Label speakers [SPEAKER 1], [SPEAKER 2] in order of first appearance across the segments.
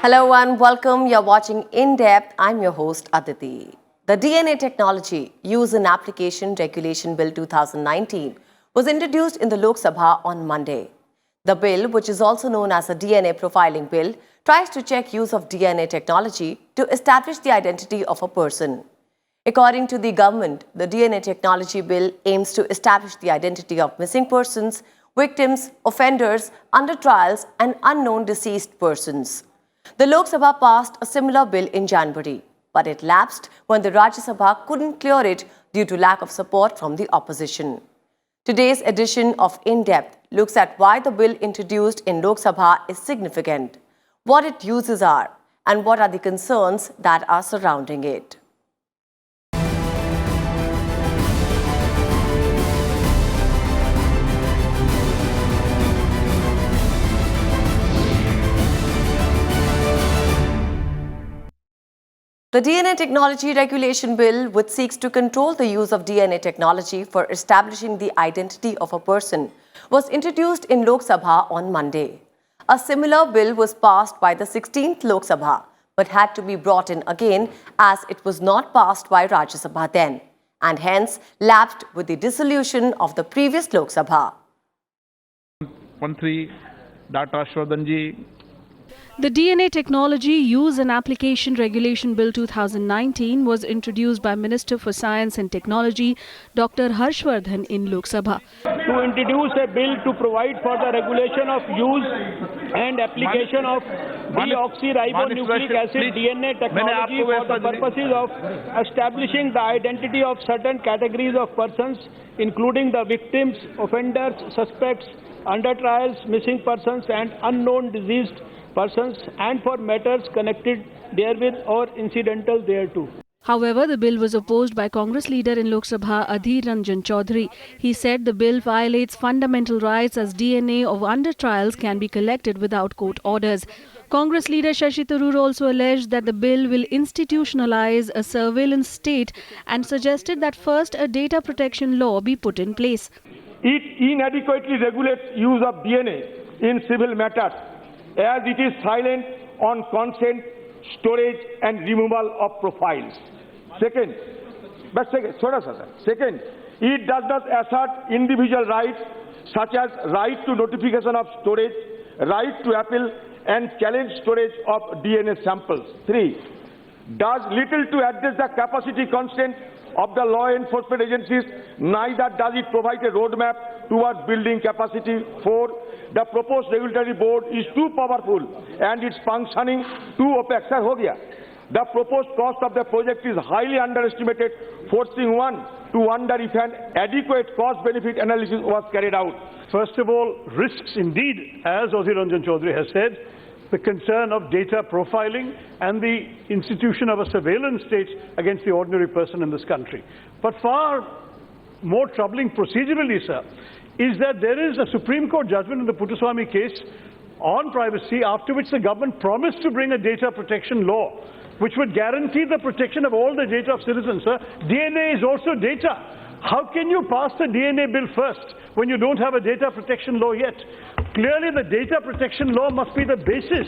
[SPEAKER 1] Hello and welcome. You're watching In Depth. I'm your host, Aditi. The DNA technology used in Application Regulation Bill 2019 was introduced in the Lok Sabha on Monday. The bill, which is also known as the DNA profiling bill, tries to check use of DNA technology to establish the identity of a person. According to the government, the DNA technology bill aims to establish the identity of missing persons, victims, offenders, under trials, and unknown deceased persons. The Lok Sabha passed a similar bill in January, but it lapsed when the Rajya Sabha couldn't clear it due to lack of support from the opposition. Today's edition of In Depth looks at why the bill introduced in Lok Sabha is significant, what its uses are, and what are the concerns that are surrounding it. The DNA Technology Regulation Bill, which seeks to control the use of DNA technology for establishing the identity of a person, was introduced in Lok Sabha on Monday. A similar bill was passed by the 16th Lok Sabha, but had to be brought in again as it was not passed by Rajya Sabha then, and hence lapsed with the dissolution of the previous Lok Sabha.
[SPEAKER 2] Mantri Data Shraddhanji.
[SPEAKER 3] The DNA Technology Use and Application Regulation Bill 2019 was introduced by Minister for Science and Technology, Dr. Harshvardhan, in Lok Sabha.
[SPEAKER 4] To introduce a bill to provide for the regulation of use and application of deoxyribonucleic acid DNA technology for the purposes of establishing the identity of certain categories of persons, including the victims, offenders, suspects, under trials, missing persons, and unknown deceased persons, and for matters connected therewith or incidental thereto.
[SPEAKER 3] However, the bill was opposed by Congress leader in Lok Sabha, Aditi Chaudhary. He said the bill violates fundamental rights as DNA of under trials can be collected without court orders. Congress leader Shashi Tharoor also alleged that the bill will institutionalize a surveillance state and suggested that first a data protection law be put in place.
[SPEAKER 5] It inadequately regulates use of DNA in civil matters, as it is silent on consent, storage and removal of profiles. Second, it does not assert individual rights such as right to notification of storage, right to appeal and challenge storage of DNA samples. 3. Does little to address the capacity constraint of the law enforcement agencies, neither does it provide a roadmap towards building capacity. 4. The proposed regulatory board is too powerful and its functioning too opaque. The proposed cost of the project is highly underestimated, forcing one to wonder if an adequate cost-benefit analysis was carried out.
[SPEAKER 6] First of all, risks indeed, as Aditi Chaudhary has said, the concern of data profiling and the institution of a surveillance state against the ordinary person in this country. But far more troubling procedurally, sir, is that there is a Supreme Court judgment in the Puttaswamy case on privacy, after which the government promised to bring a data protection law which would guarantee the protection of all the data of citizens. Sir, DNA is also data. How can you pass the DNA bill first when you don't have a data protection law yet? Clearly, the data protection law must be the basis,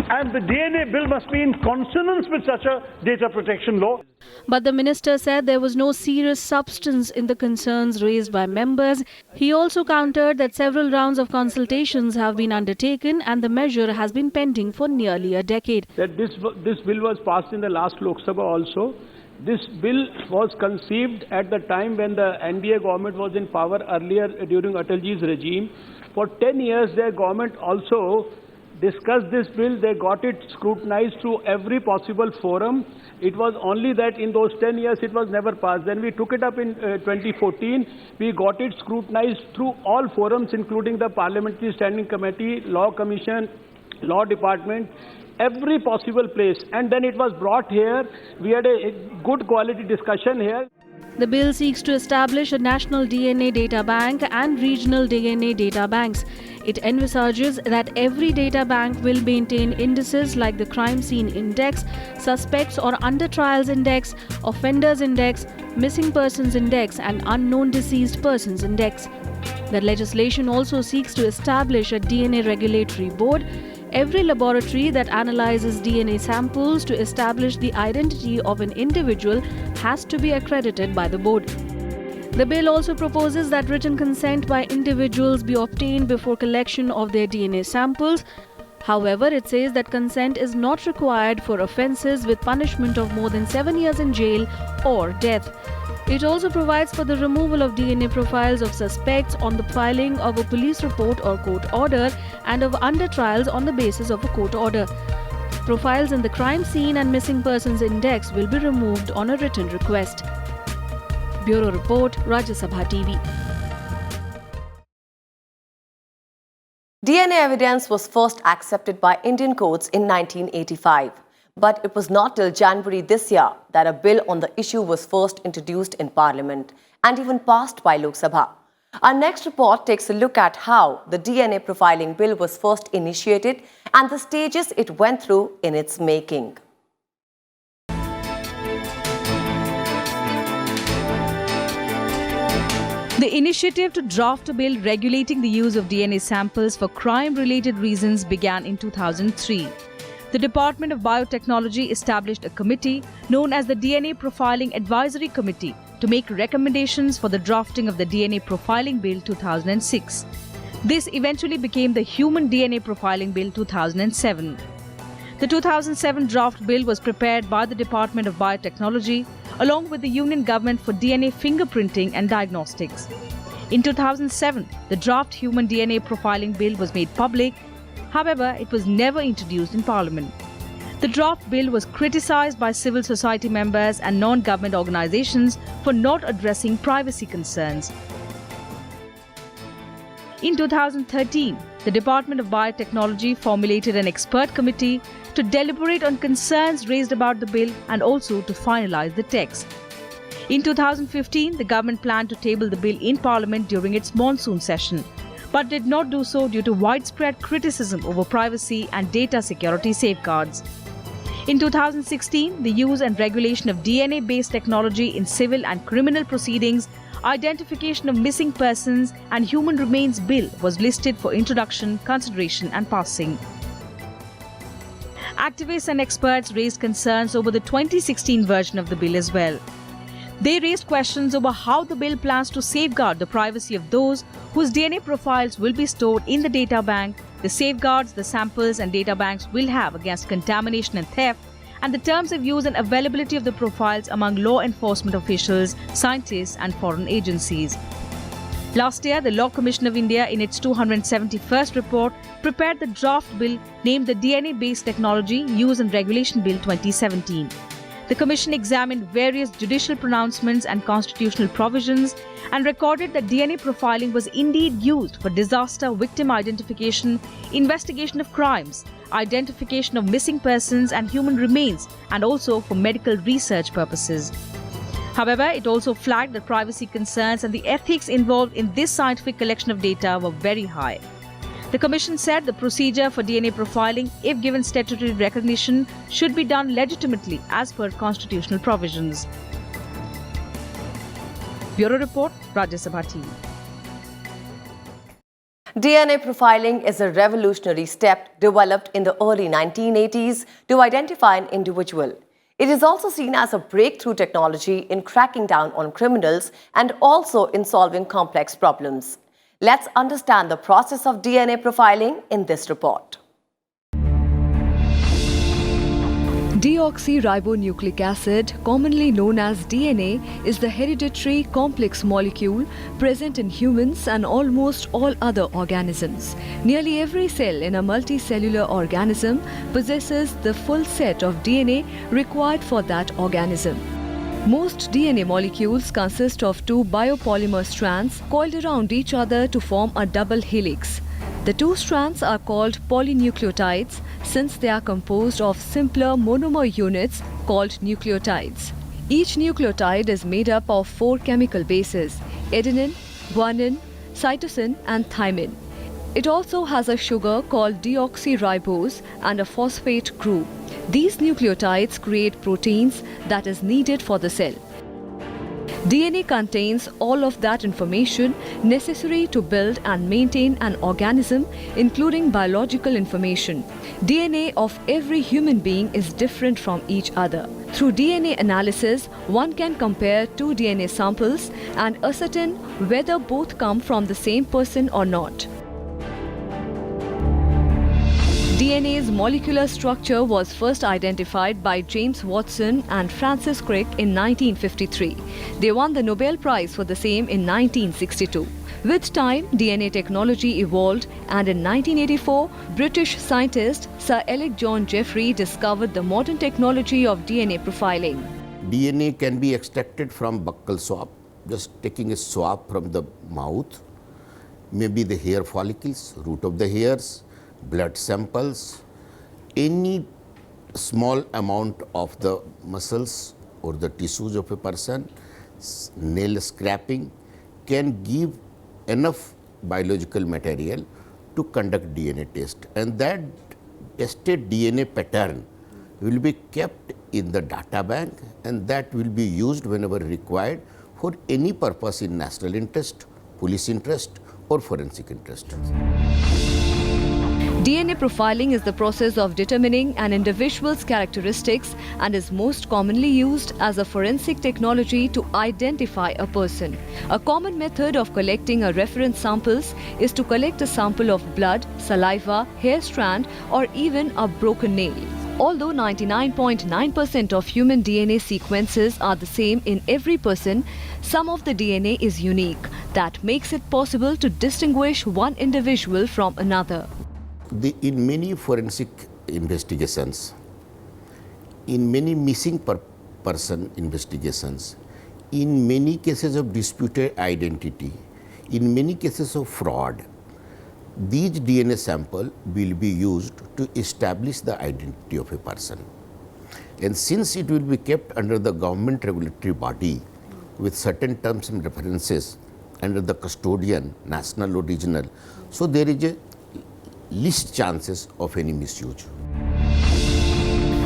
[SPEAKER 6] and the DNA bill must be in consonance with such a data protection law.
[SPEAKER 3] But the minister said there was no serious substance in the concerns raised by members. He also countered that several rounds of consultations have been undertaken and the measure has been pending for nearly a decade.
[SPEAKER 4] That this bill was passed in the last Lok Sabha also. This bill was conceived at the time when the NDA government was in power earlier during Atalji's regime. For 10 years, their government also discussed this bill. They got it scrutinized through every possible forum. It was only that in those 10 years it was never passed. Then we took it up in 2014. We got it scrutinized through all forums, including the Parliamentary Standing Committee, Law Commission, Law Department, every possible place. And then it was brought here. We had a good quality discussion here.
[SPEAKER 3] The bill seeks to establish a national DNA data bank and regional DNA data banks. It envisages that every data bank will maintain indices like the crime scene index, suspects or under trials index, offenders index, missing persons index and unknown deceased persons index. The legislation also seeks to establish a DNA regulatory board. every laboratory that analyzes DNA samples to establish the identity of an individual has to be accredited by the board. The bill also proposes that written consent by individuals be obtained before collection of their DNA samples. However, it says that consent is not required for offences with punishment of more than 7 years in jail or death. It also provides for the removal of DNA profiles of suspects on the filing of a police report or court order and of under trials on the basis of a court order. Profiles in the crime scene and missing persons index will be removed on a written request. Bureau Report, Rajya Sabha TV.
[SPEAKER 1] DNA evidence was first accepted by Indian courts in 1985. But it was not till January this year that a bill on the issue was first introduced in Parliament and even passed by Lok Sabha. Our next report takes a look at how the DNA profiling bill was first initiated and the stages it went through in its making.
[SPEAKER 7] The initiative to draft a bill regulating the use of DNA samples for crime-related reasons began in 2003. The Department of Biotechnology established a committee known as the DNA Profiling Advisory Committee to make recommendations for the drafting of the DNA Profiling Bill 2006. This eventually became the Human DNA Profiling Bill 2007. The 2007 draft bill was prepared by the Department of Biotechnology along with the Union Government for DNA fingerprinting and diagnostics. In 2007, the draft Human DNA Profiling Bill was made public. However, it was never introduced in Parliament. The draft bill was criticised by civil society members and non-government organisations for not addressing privacy concerns. In 2013, the Department of Biotechnology formulated an expert committee to deliberate on concerns raised about the bill and also to finalise the text. In 2015, the government planned to table the bill in Parliament during its monsoon session, but did not do so due to widespread criticism over privacy and data security safeguards. In 2016, the use and regulation of DNA-based technology in civil and criminal proceedings, identification of missing persons and human remains bill was listed for introduction, consideration and passing. Activists and experts raised concerns over the 2016 version of the bill as well. They raised questions over how the bill plans to safeguard the privacy of those whose DNA profiles will be stored in the data bank, the safeguards the samples and data banks will have against contamination and theft, and the terms of use and availability of the profiles among law enforcement officials, scientists and foreign agencies. Last year, the Law Commission of India, in its 271st report, prepared the draft bill named the DNA-Based Technology Use and Regulation Bill 2017. The Commission examined various judicial pronouncements and constitutional provisions and recorded that DNA profiling was indeed used for disaster victim identification, investigation of crimes, identification of missing persons and human remains, and also for medical research purposes. However, it also flagged that privacy concerns and the ethics involved in this scientific collection of data were very high. The Commission said the procedure for DNA profiling, if given statutory recognition, should be done legitimately as per constitutional provisions. Bureau Report, Rajya Sabha TV.
[SPEAKER 1] DNA profiling is a revolutionary step developed in the early 1980s to identify an individual. It is also seen as a breakthrough technology in cracking down on criminals and also in solving complex problems. Let's understand the process of DNA profiling in this report.
[SPEAKER 8] Deoxyribonucleic acid, commonly known as DNA, is the hereditary complex molecule present in humans and almost all other organisms. Nearly every cell in a multicellular organism possesses the full set of DNA required for that organism. Most DNA molecules consist of two biopolymer strands coiled around each other to form a double helix. The two strands are called polynucleotides since they are composed of simpler monomer units called nucleotides. Each nucleotide is made up of 4 chemical bases: adenine, guanine, cytosine and thymine. It also has a sugar called deoxyribose and a phosphate group. These nucleotides create proteins that is needed for the cell. DNA contains all of that information necessary to build and maintain an organism, including biological information. DNA of every human being is different from each other. Through DNA analysis, one can compare two DNA samples and ascertain whether both come from the same person or not. DNA's molecular structure was first identified by James Watson and Francis Crick in 1953. They won the Nobel Prize for the same in 1962. With time, DNA technology evolved, and in 1984, British scientist Sir Alec John Jeffrey discovered the modern technology of DNA profiling.
[SPEAKER 9] DNA can be extracted from buccal swab, just taking a swab from the mouth, maybe the hair follicles, root of the hairs, blood samples, any small amount of the muscles or the tissues of a person, nail scraping can give enough biological material to conduct DNA test, and that tested DNA pattern will be kept in the data bank, and that will be used whenever required for any purpose in national interest, police interest or forensic interest.
[SPEAKER 8] DNA profiling is the process of determining an individual's characteristics and is most commonly used as a forensic technology to identify a person. A common method of collecting a reference samples is to collect a sample of blood, saliva, hair strand, or even a broken nail. Although 99.9% of human DNA sequences are the same in every person, some of the DNA is unique. That makes it possible to distinguish one individual from another.
[SPEAKER 9] In many forensic investigations, in many missing person investigations, in many cases of disputed identity, in many cases of fraud, these DNA sample will be used to establish the identity of a person. And since it will be kept under the government regulatory body with certain terms and references under the custodian, national or regional, so there is a least chances of any misuse.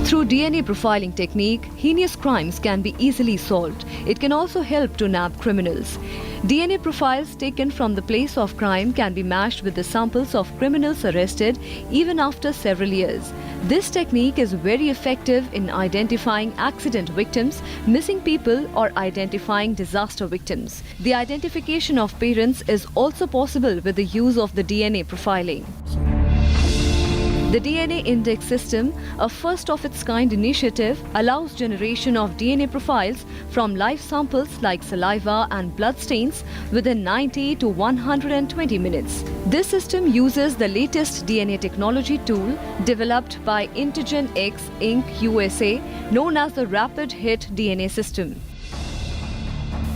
[SPEAKER 8] Through DNA profiling technique, heinous crimes can be easily solved. It can also help to nab criminals. DNA profiles taken from the place of crime can be matched with the samples of criminals arrested even after several years. This technique is very effective in identifying accident victims, missing people, or identifying disaster victims. The identification of parents is also possible with the use of the DNA profiling. The DNA Index System, a first-of-its-kind initiative, allows generation of DNA profiles from live samples like saliva and blood stains within 90 to 120 minutes. This system uses the latest DNA technology tool developed by Intigen X Inc. USA, known as the Rapid Hit DNA System.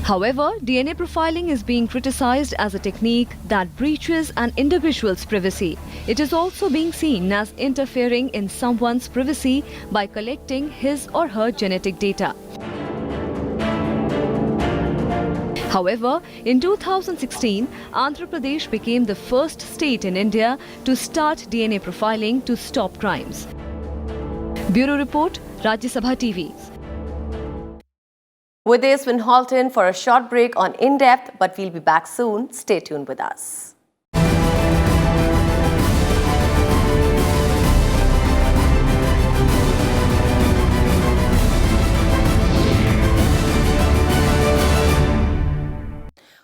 [SPEAKER 8] However, DNA profiling is being criticized as a technique that breaches an individual's privacy. It is also being seen as interfering in someone's privacy by collecting his or her genetic data. However, in 2016, Andhra Pradesh became the first state in India to start DNA profiling to stop crimes. Bureau Report, Rajya Sabha TV.
[SPEAKER 1] With this, we'll halt in for a short break on In Depth, but we'll be back soon. Stay tuned with us.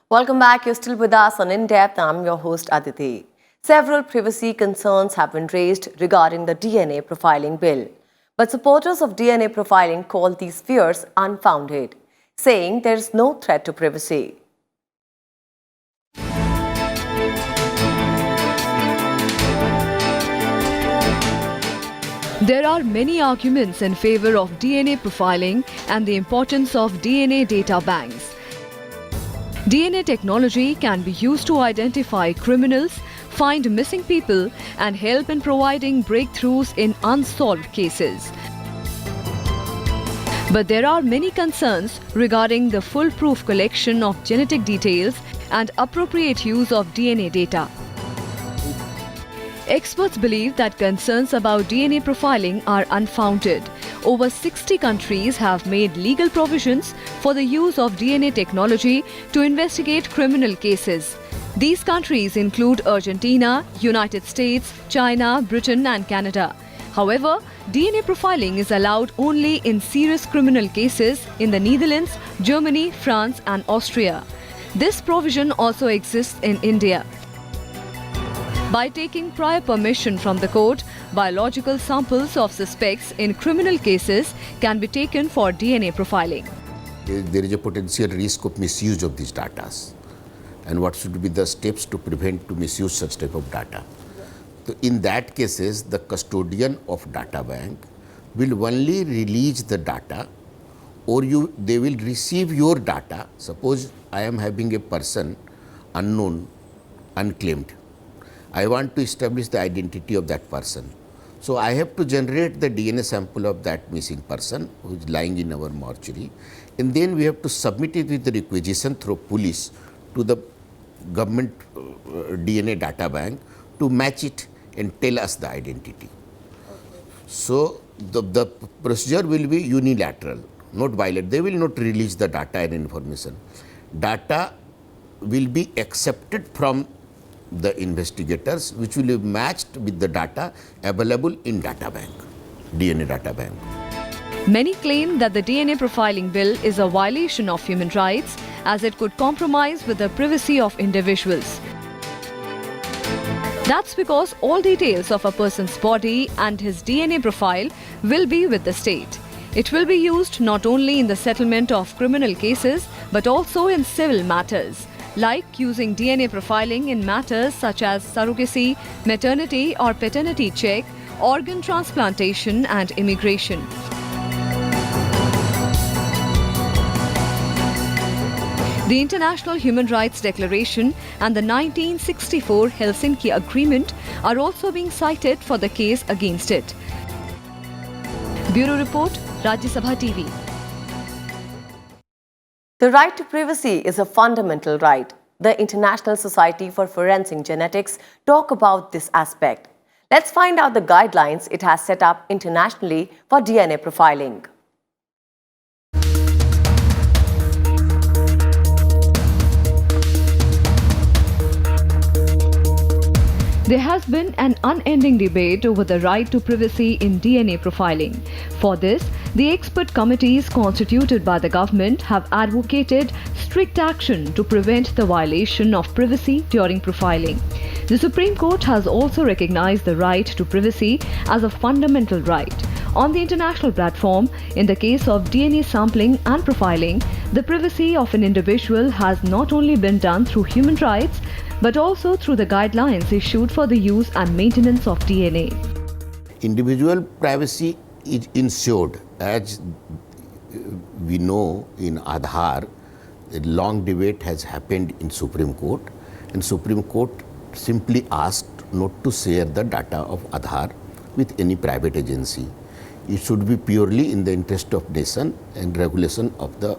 [SPEAKER 1] Welcome back. You're still with us on In Depth. I'm your host, Aditi. Several privacy concerns have been raised regarding the DNA profiling bill. But supporters of DNA profiling call these fears unfounded, saying there is no threat to privacy.
[SPEAKER 8] There are many arguments in favor of DNA profiling and the importance of DNA data banks. DNA technology can be used to identify criminals, find missing people, and help in providing breakthroughs in unsolved cases. But there are many concerns regarding the foolproof collection of genetic details and appropriate use of DNA data. Experts believe that concerns about DNA profiling are unfounded. over 60 countries have made legal provisions for the use of DNA technology to investigate criminal cases. These countries include Argentina, United States, China, Britain and Canada. However, DNA profiling is allowed only in serious criminal cases in the Netherlands, Germany, France and Austria. This provision also exists in India. By taking prior permission from the court, biological samples of suspects in criminal cases can be taken for DNA profiling.
[SPEAKER 9] There is a potential risk of misuse of these data. And what should be the steps to prevent to misuse such type of data? So in that cases, the custodian of data bank will only release the data, or they will receive your data. Suppose I am having a person unknown, unclaimed. I want to establish the identity of that person. So I have to generate the DNA sample of that missing person who is lying in our mortuary, and then we have to submit it with the requisition through police to the government DNA data bank to match it and tell us the identity. So the procedure will be unilateral, not bilateral. They will not release the data and information. Data will be accepted from the investigators, which will be matched with the data available in data bank, DNA data bank.
[SPEAKER 8] Many claim that the DNA profiling bill is a violation of human rights as it could compromise with the privacy of individuals. That's because all details of a person's body and his DNA profile will be with the state. It will be used not only in the settlement of criminal cases but also in civil matters, like using DNA profiling in matters such as surrogacy, maternity or paternity check, organ transplantation and immigration. The International Human Rights Declaration and the 1964 Helsinki Agreement are also being cited for the case against it. Bureau Report, Rajya Sabha TV.
[SPEAKER 1] The right to privacy is a fundamental right. The International Society for Forensic Genetics talk about this aspect. Let's find out the guidelines it has set up internationally for DNA profiling.
[SPEAKER 8] There has been an unending debate over the right to privacy in DNA profiling. For this, the expert committees constituted by the government have advocated strict action to prevent the violation of privacy during profiling. The Supreme Court has also recognized the right to privacy as a fundamental right. On the international platform, in the case of DNA sampling and profiling, the privacy of an individual has not only been done through human rights, but also through the guidelines issued for the use and maintenance of DNA.
[SPEAKER 9] Individual privacy is ensured, as we know in Aadhaar. A long debate has happened in Supreme Court, and Supreme Court simply asked not to share the data of Aadhaar with any private agency. It should be purely in the interest of nation and regulation of the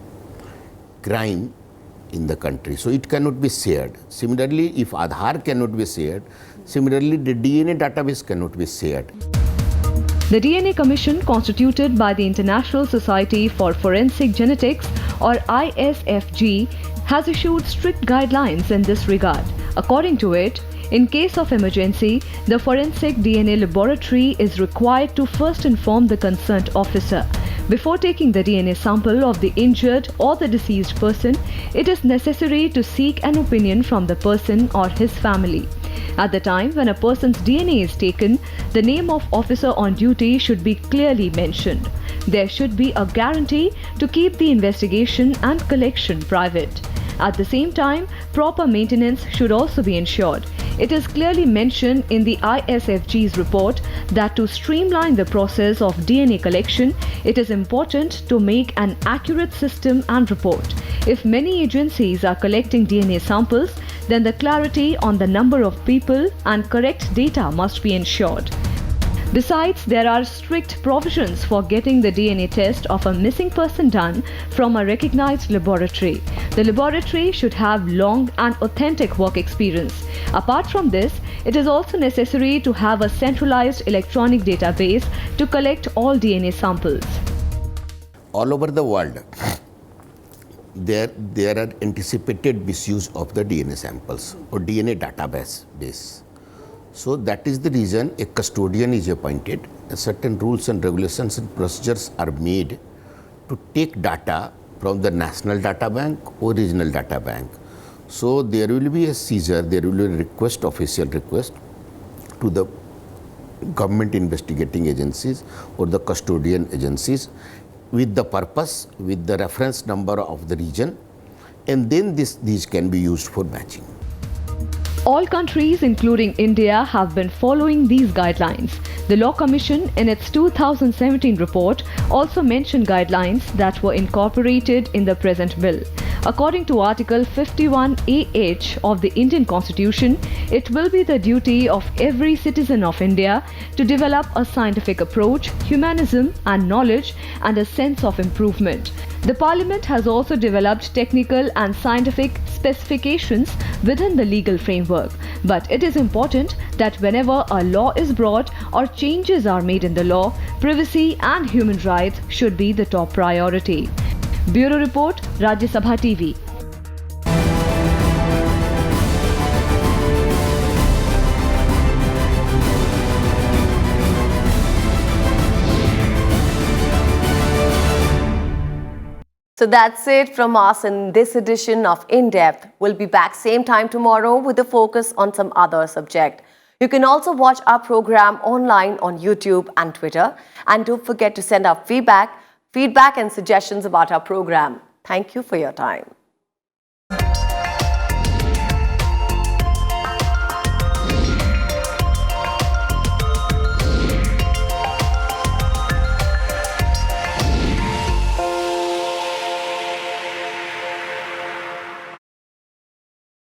[SPEAKER 9] crime in the country. So it cannot be shared. Similarly, if Aadhaar cannot be shared, similarly the DNA database cannot be shared.
[SPEAKER 8] The DNA Commission, constituted by the International Society for Forensic Genetics or ISFG, has issued strict guidelines in this regard. According to it, in case of emergency, the forensic DNA laboratory is required to first inform the concerned officer. Before taking the DNA sample of the injured or the deceased person, it is necessary to seek an opinion from the person or his family. At the time when a person's DNA is taken, the name of officer on duty should be clearly mentioned. There should be a guarantee to keep the investigation and collection private. At the same time, proper maintenance should also be ensured. It is clearly mentioned in the ISFG's report that to streamline the process of DNA collection, it is important to make an accurate system and report. If many agencies are collecting DNA samples, then the clarity on the number of people and correct data must be ensured. Besides, there are strict provisions for getting the DNA test of a missing person done from a recognized laboratory. The laboratory should have long and authentic work experience. Apart from this, it is also necessary to have a centralized electronic database to collect all DNA samples.
[SPEAKER 9] All over the world, there are anticipated misuse of the DNA samples or DNA database. So that is the reason a custodian is appointed. Certain rules and regulations and procedures are made to take data from the national data bank or regional data bank. So there will be a seizure, there will be a request, official request to the government investigating agencies or the custodian agencies with the purpose, with the reference number of the region, and then these can be used for matching.
[SPEAKER 8] All countries, including India, have been following these guidelines. The Law Commission, in its 2017 report, also mentioned guidelines that were incorporated in the present bill. According to Article 51AH of the Indian Constitution, it will be the duty of every citizen of India to develop a scientific approach, humanism and knowledge, and a sense of improvement. The Parliament has also developed technical and scientific specifications within the legal framework. But it is important that whenever a law is brought or changes are made in the law, privacy and human rights should be the top priority. Bureau Report, Rajya Sabha TV.
[SPEAKER 1] So that's it from us in this edition of In Depth. We'll be back same time tomorrow with a focus on some other subject. You can also watch our program online on YouTube and Twitter. And don't forget to send our feedback and suggestions about our program. Thank you for your time.